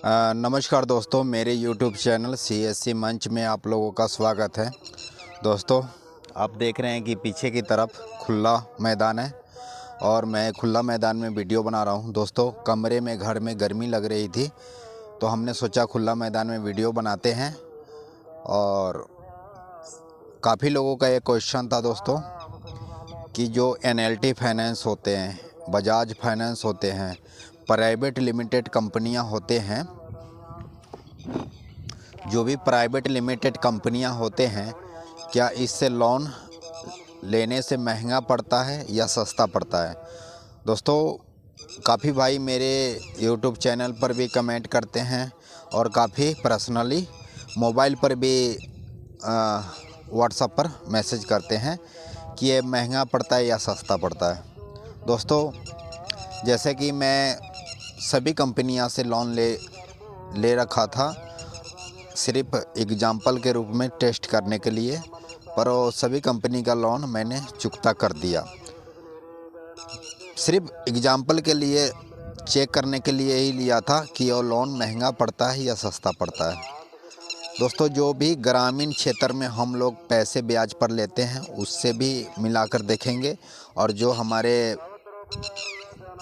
नमस्कार दोस्तों, मेरे YouTube चैनल CSC मंच में आप लोगों का स्वागत है। दोस्तों, आप देख रहे हैं कि पीछे की तरफ खुला मैदान है और मैं खुला मैदान में वीडियो बना रहा हूं। दोस्तों, कमरे में घर में गर्मी लग रही थी तो हमने सोचा खुला मैदान में वीडियो बनाते हैं। और काफ़ी लोगों का ये क्वेश्चन था दोस्तों कि जो NLT फाइनेंस होते हैं, बजाज फाइनेंस होते हैं, प्राइवेट लिमिटेड कंपनियां होते हैं, जो भी प्राइवेट लिमिटेड कंपनियां होते हैं, क्या इससे लोन लेने से महंगा पड़ता है या सस्ता पड़ता है। दोस्तों, काफ़ी भाई मेरे YouTube चैनल पर भी कमेंट करते हैं और काफ़ी पर्सनली मोबाइल पर भी व्हाट्सएप पर मैसेज करते हैं कि ये महंगा पड़ता है या सस्ता पड़ता है। दोस्तों, जैसे कि मैं सभी कंपनियां से लोन ले रखा था, सिर्फ एग्जाम्पल के रूप में टेस्ट करने के लिए, पर वो सभी कंपनी का लोन मैंने चुकता कर दिया। सिर्फ एग्जाम्पल के लिए चेक करने के लिए ही लिया था कि वो लोन महंगा पड़ता है या सस्ता पड़ता है। दोस्तों, जो भी ग्रामीण क्षेत्र में हम लोग पैसे ब्याज पर लेते हैं उससे भी मिलाकर देखेंगे, और जो हमारे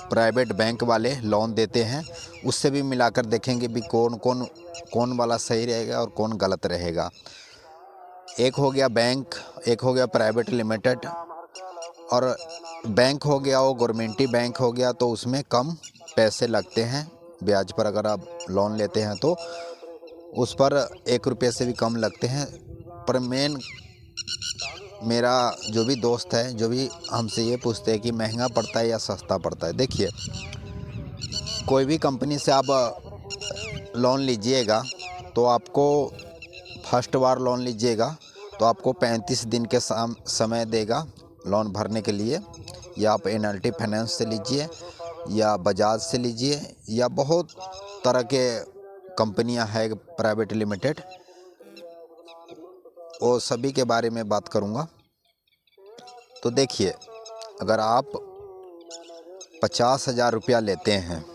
प्राइवेट बैंक वाले लोन देते हैं उससे भी मिलाकर देखेंगे भी कौन वाला सही रहेगा और कौन गलत रहेगा। एक हो गया बैंक, एक हो गया प्राइवेट लिमिटेड, और बैंक हो गया वो गवर्नमेंटी बैंक हो गया, तो उसमें कम पैसे लगते हैं ब्याज पर। अगर आप लोन लेते हैं तो उस पर 1 रुपये से भी कम लगते हैं। पर मेरा जो भी दोस्त है, जो भी हमसे ये पूछते हैं कि महंगा पड़ता है या सस्ता पड़ता है, देखिए, कोई भी कंपनी से आप लोन लीजिएगा तो आपको फर्स्ट बार लोन लीजिएगा तो आपको 35 दिन के समय देगा लोन भरने के लिए। या आप NLT फाइनेंस से लीजिए या बजाज से लीजिए या बहुत तरह के कंपनियां हैं प्राइवेट लिमिटेड, वो सभी के बारे में बात करूंगा। तो देखिए, अगर आप 50,000 रुपया लेते हैं,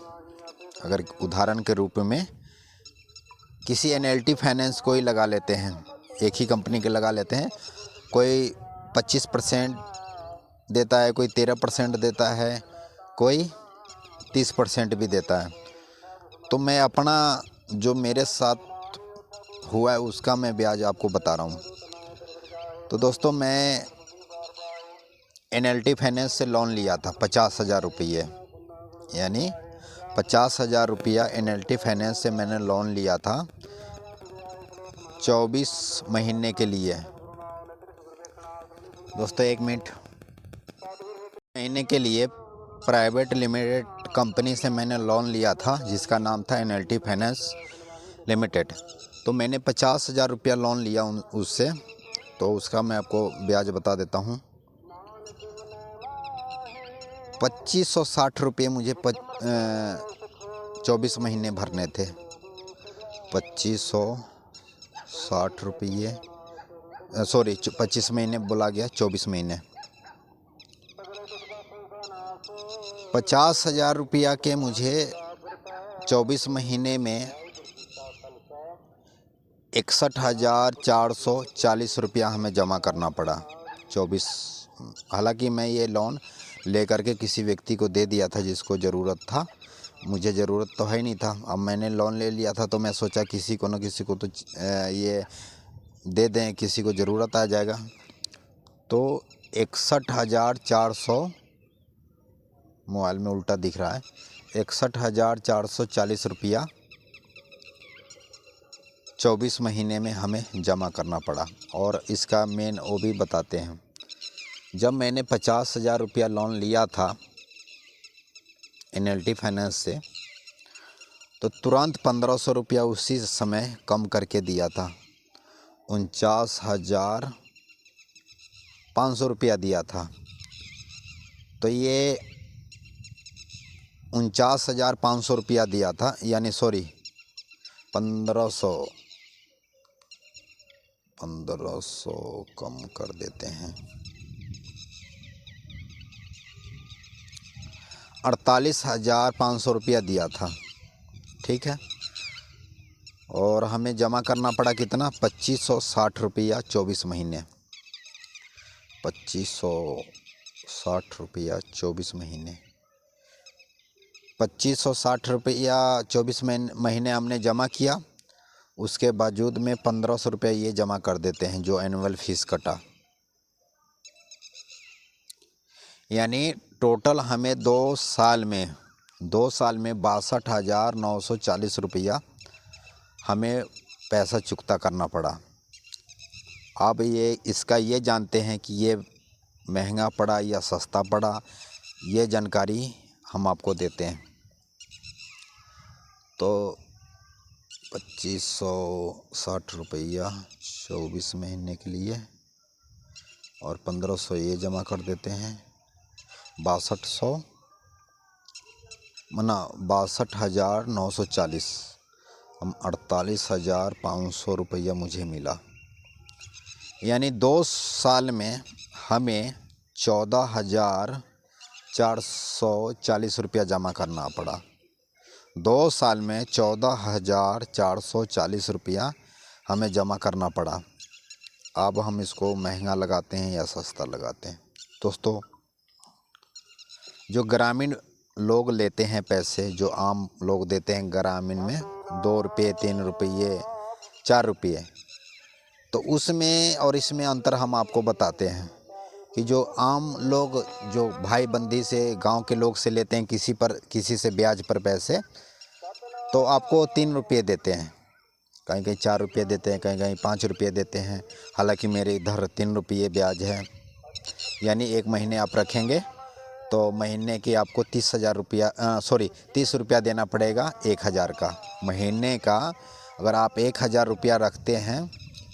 अगर उदाहरण के रूप में किसी NLT फाइनेंस को ही लगा लेते हैं, एक ही कंपनी के लगा लेते हैं, कोई 25% देता है, कोई 13% देता है, कोई 30% भी देता है। तो मैं अपना जो मेरे साथ हुआ है उसका मैं ब्याज आपको बता रहा हूँ। तो दोस्तों, मैं NLT फाइनेंस से लोन लिया था 50,000 रुपये, यानी 50,000 रुपया NLT फाइनेंस से मैंने लोन लिया था 24 महीने के लिए। दोस्तों, 1 मिनट। महीने के लिए प्राइवेट लिमिटेड कंपनी से मैंने लोन लिया था जिसका नाम था NLT फाइनेंस लिमिटेड। तो मैंने 50,000 रुपया लोन लिया उससे, तो उसका मैं आपको ब्याज बता देता हूँ। 2560 रुपये मुझे 24 महीने भरने थे। 2560 रुपये, सॉरी 25 महीने बोला गया, 24 महीने। 50,000 रुपया के मुझे 24 महीने में 61,440 रुपया हमें जमा करना पड़ा 24। हालांकि मैं ये लोन लेकर के किसी व्यक्ति को दे दिया था जिसको ज़रूरत था, मुझे ज़रूरत तो है नहीं था। अब मैंने लोन ले लिया था तो मैं सोचा किसी को न किसी को तो ये दे दें, किसी को ज़रूरत आ जाएगा। तो 61,400, मोबाइल में उल्टा दिख रहा है, 61,440 रुपया 24 महीने में हमें जमा करना पड़ा। और इसका मेन वो भी बताते हैं। जब मैंने 50,000 रुपया लोन लिया था NLT फाइनेंस से, तो तुरंत 1,500 रुपया उसी समय कम करके दिया था, 49,500 रुपया दिया था। तो ये 49,500 रुपया दिया था, यानी सॉरी 1500 कम कर देते हैं, 48,500 रुपया दिया था। ठीक है, और हमें जमा करना पड़ा कितना, 2560 रुपया 24 महीने, 2560 रुपया 24 महीने, 2560 रुपया 24 महीने हमने जमा किया। उसके बावजूद में 1500 रुपया ये जमा कर देते हैं जो एनुअल फीस कटा, यानी टोटल हमें 2 साल में 62,940 रुपया हमें पैसा चुकता करना पड़ा। अब इसका ये जानते हैं कि ये महंगा पड़ा या सस्ता पड़ा, ये जानकारी हम आपको देते हैं। तो 2560 रुपया 24 महीने के लिए और 1500 ये जमा कर देते हैं, 62,940, हम 48,500 रुपया मुझे मिला। यानी 2 साल में हमें 14,440 रुपया जमा करना पड़ा। 2 साल में 14,440 रुपया हमें जमा करना पड़ा। अब हम इसको महंगा लगाते हैं या सस्ता लगाते हैं। दोस्तों, जो ग्रामीण लोग लेते हैं पैसे, जो आम लोग देते हैं ग्रामीण में 2 रुपये 3 रुपये 4 रुपये, तो उसमें और इसमें अंतर हम आपको बताते हैं कि जो आम लोग जो भाई बंदी से गांव के लोग से लेते हैं किसी से ब्याज पर पैसे, तो आपको 3 रुपये देते हैं, कहीं कहीं 4 रुपये देते हैं, कहीं कहीं 5 रुपये देते हैं। हालांकि मेरे इधर 3 रुपये ब्याज है। यानी 1 महीने आप रखेंगे तो महीने की आपको 30 रुपया देना पड़ेगा 1,000 का महीने का। अगर आप 1,000 रुपया रखते हैं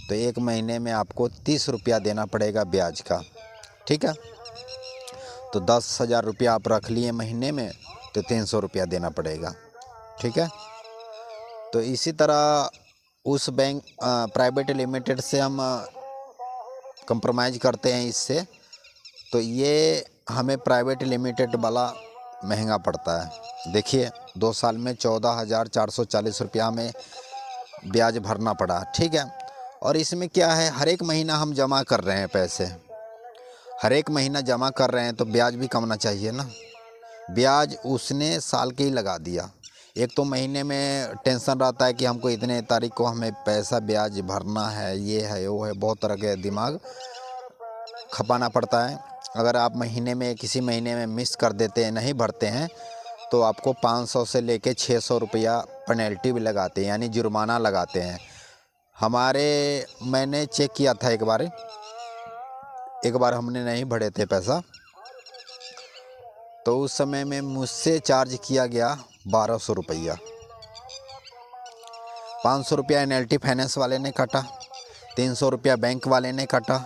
तो 1 महीने में आपको 30 रुपया देना पड़ेगा ब्याज का। ठीक है, तो 10,000 रुपया आप रख लिए महीने में तो 300 रुपया देना पड़ेगा। ठीक है, तो इसी तरह उस बैंक प्राइवेट लिमिटेड से हम कंप्रोमाइज़ करते हैं इससे, तो ये हमें प्राइवेट लिमिटेड वाला महंगा पड़ता है। देखिए 2 साल में 14,440 रुपया हमें ब्याज भरना पड़ा। ठीक है, और इसमें क्या है, हर एक महीना हम जमा कर रहे हैं पैसे, हर एक महीना जमा कर रहे हैं तो ब्याज भी कमना चाहिए ना। ब्याज उसने साल के ही लगा दिया। एक तो महीने में टेंशन रहता है कि हमको इतने तारीख को हमें पैसा ब्याज भरना है, ये है वो है, बहुत तरह के दिमाग खपाना पड़ता है। अगर आप महीने में किसी महीने में मिस कर देते हैं, नहीं भरते हैं, तो आपको 500 से लेके 600 रुपया पेनल्टी भी लगाते हैं, यानी जुर्माना लगाते हैं। मैंने चेक किया था एक बार हमने नहीं भरे थे पैसा, तो उस समय में मुझसे चार्ज किया गया 1200 रुपया। 500 रुपया एनएलटी फाइनेंस वाले ने काटा, 300 रुपया बैंक वाले ने काटा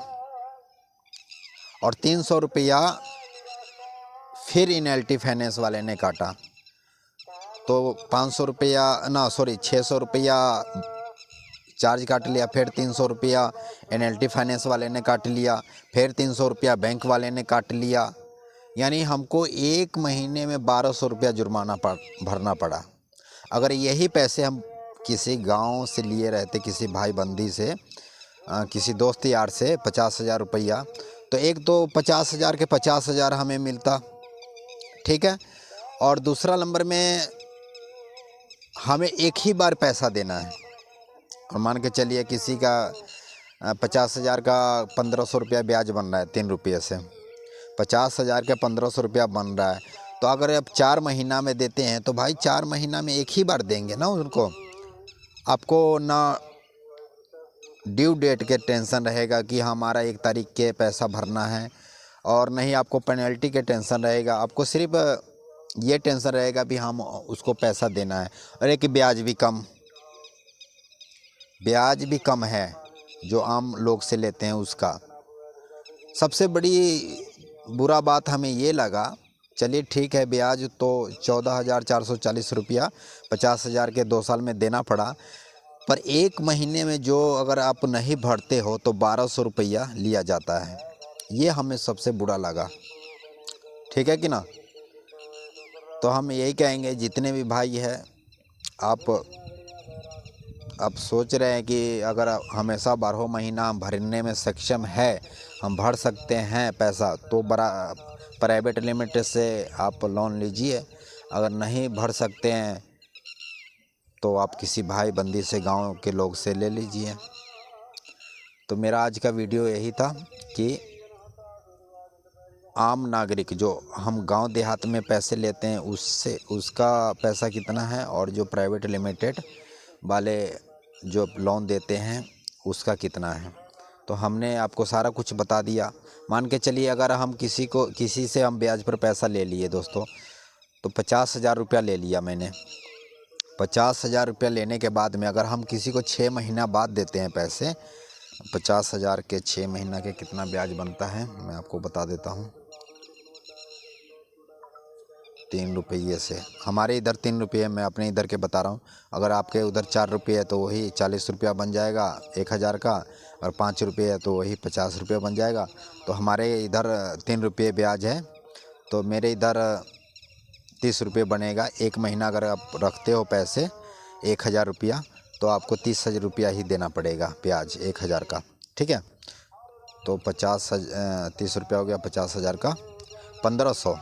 और 300 रुपया फिर एनएलटी फाइनेंस वाले ने काटा। तो 600 रुपया चार्ज काट लिया, फिर 300 रुपया एनएलटी फाइनेंस वाले ने काट लिया, फिर 300 रुपया बैंक वाले ने काट लिया। यानी हमको 1 महीने में 1200 रुपया जुर्माना भरना पड़ा। अगर यही पैसे हम किसी गांव से लिए रहते, किसी भाई बंदी से, किसी दोस्त यार से 50,000 रुपया, तो एक तो 50,000 के 50,000 हमें मिलता। ठीक है, और दूसरा नंबर में हमें एक ही बार पैसा देना है। और मान के चलिए किसी का 50,000 का 1500 रुपया ब्याज बन रहा है, 3 रुपये से 50,000 का 1500 रुपया बन रहा है। तो अगर आप 4 महीना में देते हैं तो भाई 4 महीना में एक ही बार देंगे ना उनको। आपको ना ड्यू डेट के टेंशन रहेगा कि हमारा 1 तारीख के पैसा भरना है, और नहीं आपको पेनल्टी के टेंशन रहेगा। आपको सिर्फ ये टेंशन रहेगा भी हम उसको पैसा देना है। और एक ब्याज भी कम है जो आम लोग से लेते हैं उसका। सबसे बड़ी बुरा बात हमें ये लगा, चलिए ठीक है, ब्याज तो 14,440 रुपया 50,000 के 2 साल में देना पड़ा, पर 1 महीने में जो अगर आप नहीं भरते हो तो 1200 रुपया लिया जाता है। ये हमें सबसे बुरा लगा। ठीक है कि ना। तो हम यही कहेंगे जितने भी भाई हैं, आप अब सोच रहे हैं कि अगर हमेशा 12 महीना हम भरने में सक्षम है, हम भर सकते हैं पैसा, तो बड़ा प्राइवेट लिमिटेड से आप लोन लीजिए। अगर नहीं भर सकते हैं तो आप किसी भाई बंदी से, गांव के लोग से ले लीजिए। तो मेरा आज का वीडियो यही था कि आम नागरिक जो हम गांव देहात में पैसे लेते हैं उससे उसका पैसा कितना है, और जो प्राइवेट लिमिटेड वाले जो लोन देते हैं उसका कितना है। तो हमने आपको सारा कुछ बता दिया। मान के चलिए अगर हम किसी से हम ब्याज पर पैसा ले लिए दोस्तों, तो 50,000 रुपया ले लिया मैंने। 50,000 रुपया लेने के बाद में अगर हम किसी को 6 महीना बाद देते हैं पैसे, 50,000 के 6 महीना के कितना ब्याज बनता है मैं आपको बता देता हूँ। 3 रुपये से, हमारे इधर 3 रुपये, मैं अपने इधर के बता रहा हूँ। अगर आपके उधर 4 रुपये है तो वही 40 रुपया बन जाएगा 1,000 का, और 5 रुपये है तो वही 50 रुपये बन जाएगा। तो हमारे इधर 3 रुपये ब्याज है, तो मेरे इधर 30 रुपये बनेगा। 1 महीना अगर आप रखते हो पैसे 1,000 रुपया, तो आपको 30,000 रुपया ही देना पड़ेगा ब्याज 1,000 का, ठीक है। तो 30 रुपया हो गया 50,000 का 1,500,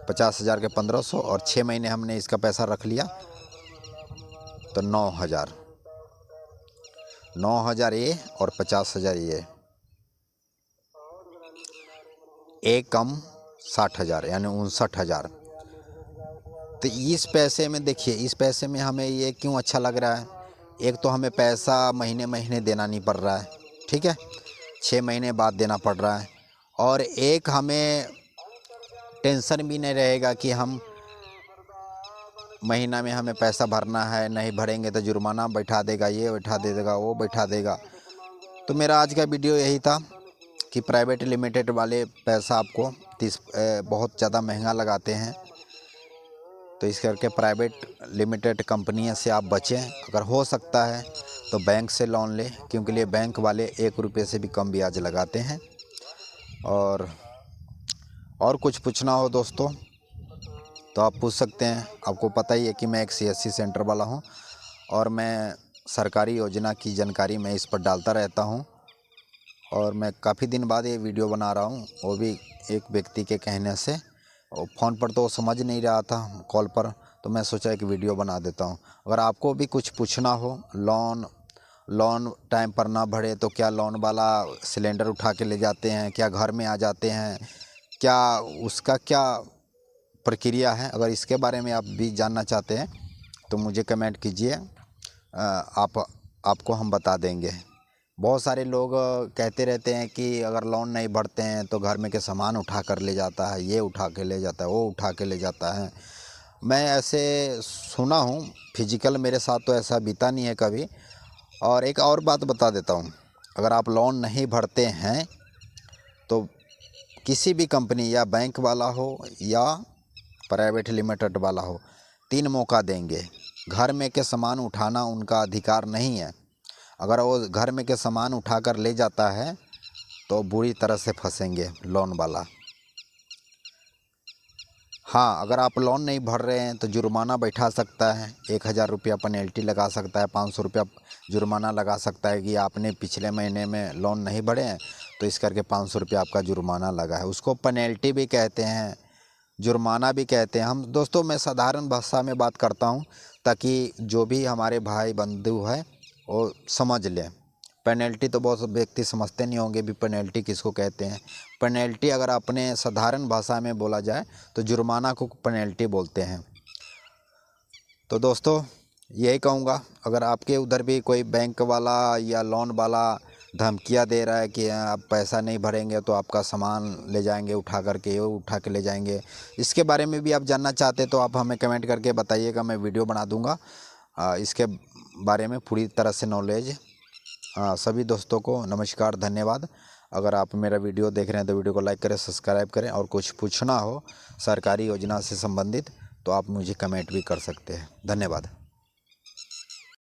50,000 के 1,500, और 6 महीने हमने इसका पैसा रख लिया तो 9,000, 9,000 ये और 50,000 ये, एक कम 60,000 यानी 59,000। तो इस पैसे में देखिए, इस पैसे में हमें ये क्यों अच्छा लग रहा है। एक तो हमें पैसा महीने महीने देना नहीं पड़ रहा है, ठीक है, 6 महीने बाद देना पड़ रहा है। और एक हमें टेंशन भी नहीं रहेगा कि हम महीना में हमें पैसा भरना है, नहीं भरेंगे तो जुर्माना बैठा देगा, ये बैठा देगा, वो बैठा देगा। तो मेरा आज का वीडियो यही था कि प्राइवेट लिमिटेड वाले पैसा आपको बहुत ज़्यादा महंगा लगाते हैं। तो इस करके प्राइवेट लिमिटेड कंपनियों से आप बचें। अगर हो सकता है तो बैंक से लोन लें, क्योंकि ये बैंक वाले 1 रुपये से भी कम ब्याज लगाते हैं। और कुछ पूछना हो दोस्तों तो आप पूछ सकते हैं। आपको पता ही है कि मैं एक CSC सेंटर वाला हूं, और मैं सरकारी योजना की जानकारी मैं इस पर डालता रहता हूं। और मैं काफ़ी दिन बाद ये वीडियो बना रहा हूं, वो भी एक व्यक्ति के कहने से। और फ़ोन पर तो समझ नहीं रहा था, कॉल पर, तो मैं सोचा एक वीडियो बना देता हूं। अगर आपको भी कुछ पूछना हो, लोन टाइम पर ना भरे तो क्या लोन वाला सिलेंडर उठा के ले जाते हैं, क्या घर में आ जाते हैं, क्या उसका क्या प्रक्रिया है, अगर इसके बारे में आप भी जानना चाहते हैं तो मुझे कमेंट कीजिए, आपको हम बता देंगे। बहुत सारे लोग कहते रहते हैं कि अगर लोन नहीं भरते हैं तो घर में के सामान उठा कर ले जाता है, ये उठा के ले जाता है, वो उठा के ले जाता है। मैं ऐसे सुना हूँ, फिजिकल मेरे साथ तो ऐसा बीता नहीं है कभी। और एक और बात बता देता हूँ, अगर आप लोन नहीं भरते हैं तो किसी भी कंपनी या बैंक वाला हो या प्राइवेट लिमिटेड वाला हो, 3 मौका देंगे। घर में के सामान उठाना उनका अधिकार नहीं है। अगर वो घर में के सामान उठाकर ले जाता है तो बुरी तरह से फंसेंगे लोन वाला। हाँ, अगर आप लोन नहीं भर रहे हैं तो जुर्माना बैठा सकता है, 1,000 रुपया पेनल्टी लगा सकता है, 500 रुपया जुर्माना लगा सकता है कि आपने पिछले महीने में लोन नहीं भरे हैं तो इस करके 500 रुपया आपका जुर्माना लगा है। उसको पेनल्टी भी कहते हैं, जुर्माना भी कहते हैं। हम दोस्तों, मैं साधारण भाषा में बात करता हूँ ताकि जो भी हमारे भाई बंधु है वो समझ लें। पेनल्टी तो बहुत व्यक्ति समझते नहीं होंगे भी पेनल्टी किसको कहते हैं। पेनल्टी अगर अपने साधारण भाषा में बोला जाए तो जुर्माना को पेनल्टी बोलते हैं। तो दोस्तों, यही कहूँगा, अगर आपके उधर भी कोई बैंक वाला या लोन वाला धमकियाँ दे रहा है कि आप पैसा नहीं भरेंगे तो आपका सामान ले जाएंगे उठा करके, वो उठा के ले जाएंगे, इसके बारे में भी आप जानना चाहते तो आप हमें कमेंट करके बताइएगा, मैं वीडियो बना दूँगा इसके बारे में पूरी तरह से नॉलेज। सभी दोस्तों को नमस्कार, धन्यवाद। अगर आप मेरा वीडियो देख रहे हैं तो वीडियो को लाइक करें, सब्सक्राइब करें। और कुछ पूछना हो सरकारी योजना से संबंधित तो आप मुझे कमेंट भी कर सकते हैं। धन्यवाद।